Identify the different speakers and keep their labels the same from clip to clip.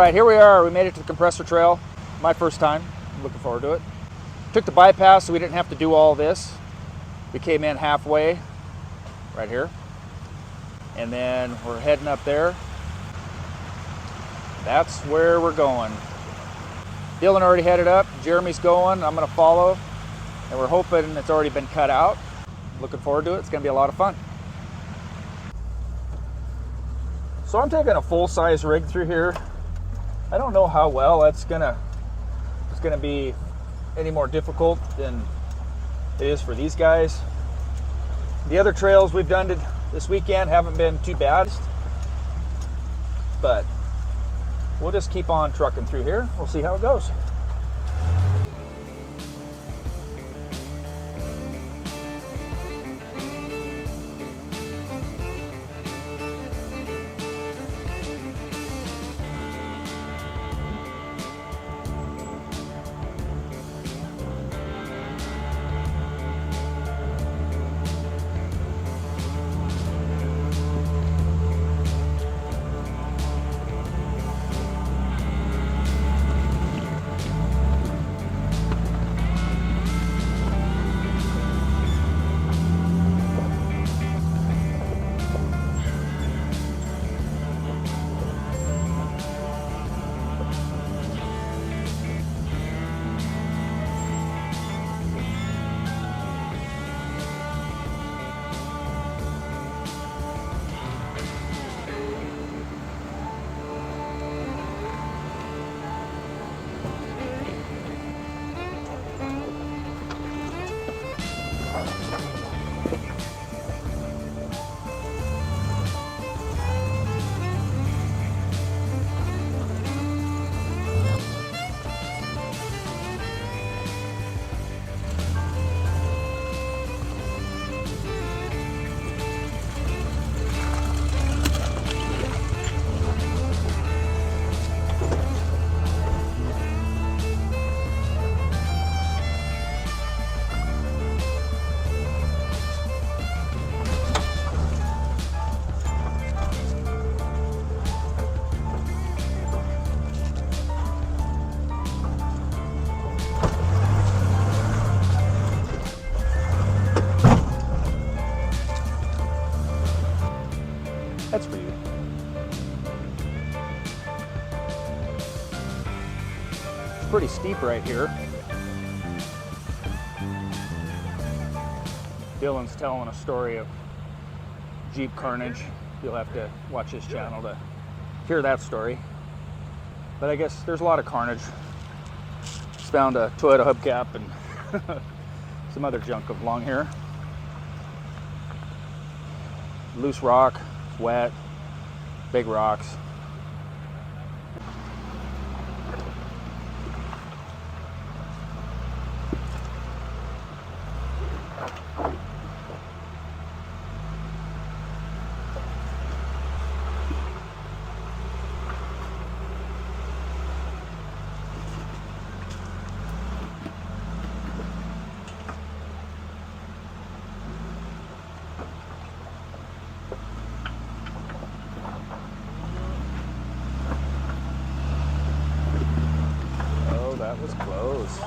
Speaker 1: right, here we are. We made it to the Compressor Trail. My first time. I'm looking forward to it. Took the bypass so we didn't have to do all this. We came in halfway, right here. And then we're heading up there. That's where we're going. Dylan already headed up. Jeremy's going. I'm going to follow. And we're hoping it's already been cut out. Looking forward to it. It's going to be a lot of fun. So I'm taking a full-size rig through here. I don't know how well it's gonna be any more difficult than it is for these guys. The other trails we've done this weekend haven't been too bad, but we'll just keep on trucking through here. We'll see how it goes. That's for you. It's pretty steep right here. Dylan's telling a story of Jeep carnage. You'll have to watch his channel to hear that story. But I guess there's a lot of carnage. Just found a Toyota hubcap and some other junk along here. Loose rock. Wet, big rocks. That was close.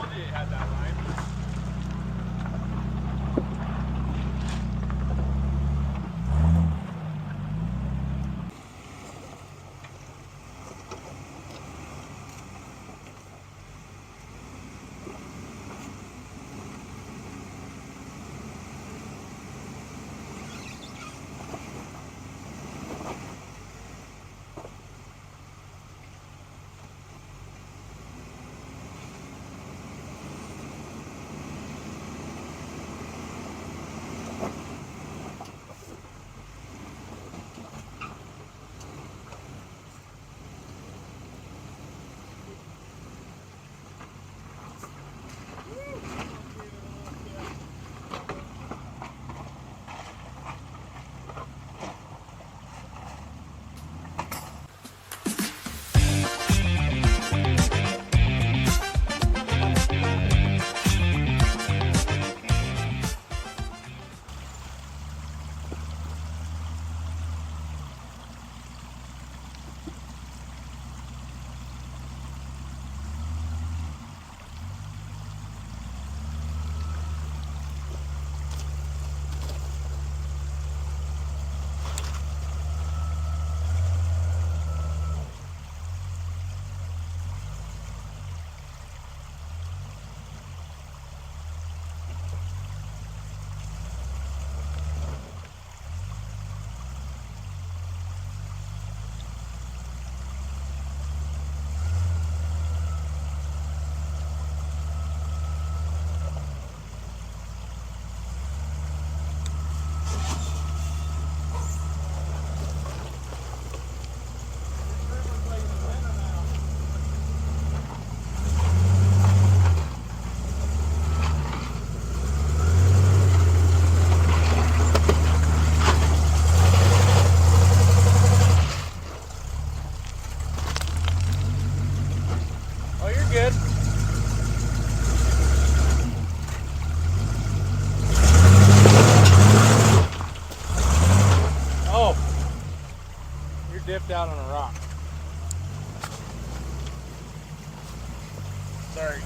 Speaker 2: dipped out on a rock. Sorry.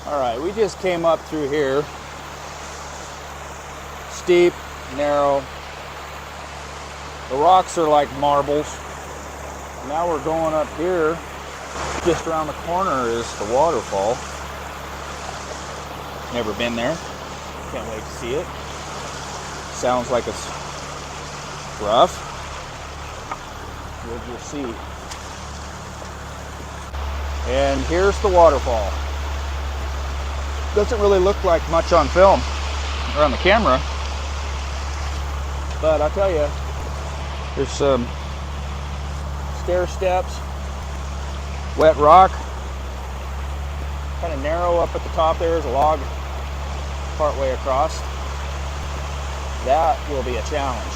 Speaker 1: All right, we just came up through here. Steep, narrow. The rocks are like marbles. Now we're going up here. Just around the corner is the waterfall. Never been there. Can't wait to see it. Sounds like it's rough. We'll just see. And here's the waterfall. Doesn't really look like much on film or on the camera, but I'll tell you, there's some stair steps, wet rock, kind of narrow up at the top. There's a log part way across. That will be a challenge.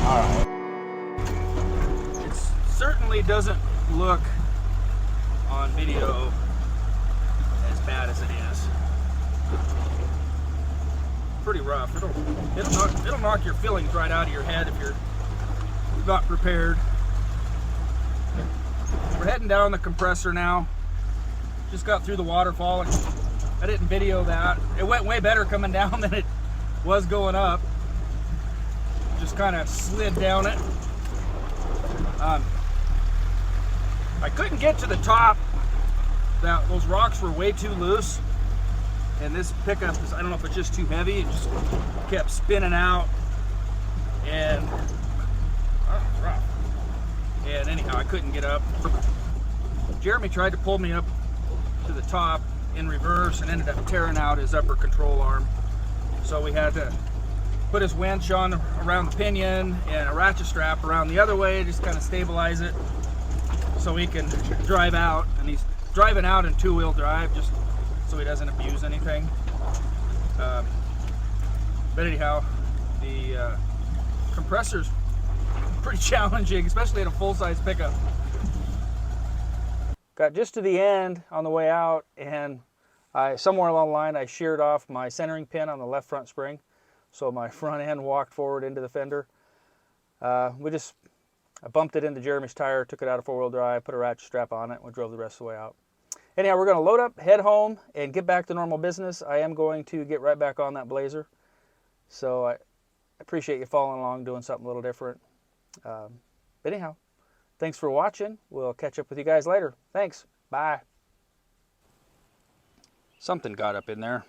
Speaker 1: All right. It certainly doesn't look on video as bad as it is. Pretty rough. It'll knock your fillings right out of your head if you're not prepared. We're heading down the compressor now. Just got through the waterfall. I didn't video that. It went way better coming down than it was going up. Just kind of slid down it. I couldn't get to the top. Those rocks were way too loose. And this pickup is, I don't know if it's just too heavy. It just kept spinning out. And, oh, it's rough. And anyhow, I couldn't get up. Jeremy tried to pull me up to the top in reverse and ended up tearing out his upper control arm. So we had to put his winch on around the pinion and a ratchet strap around the other way, just kind of stabilize it so he can drive out. And he's driving out in two-wheel drive just so he doesn't abuse anything. But anyhow, the compressor's pretty challenging, especially in a full-size pickup. Got just to the end on the way out, and somewhere along the line I sheared off my centering pin on the left front spring, so my front end walked forward into the fender. I bumped it into Jeremy's tire, took it out of four-wheel drive, put a ratchet strap on it, and we drove the rest of the way out. Anyhow, we're going to load up, head home, and get back to normal business. I am going to get right back on that Blazer. So I appreciate you following along, doing something a little different. But anyhow, thanks for watching. We'll catch up with you guys later. Thanks. Bye. Something got up in there.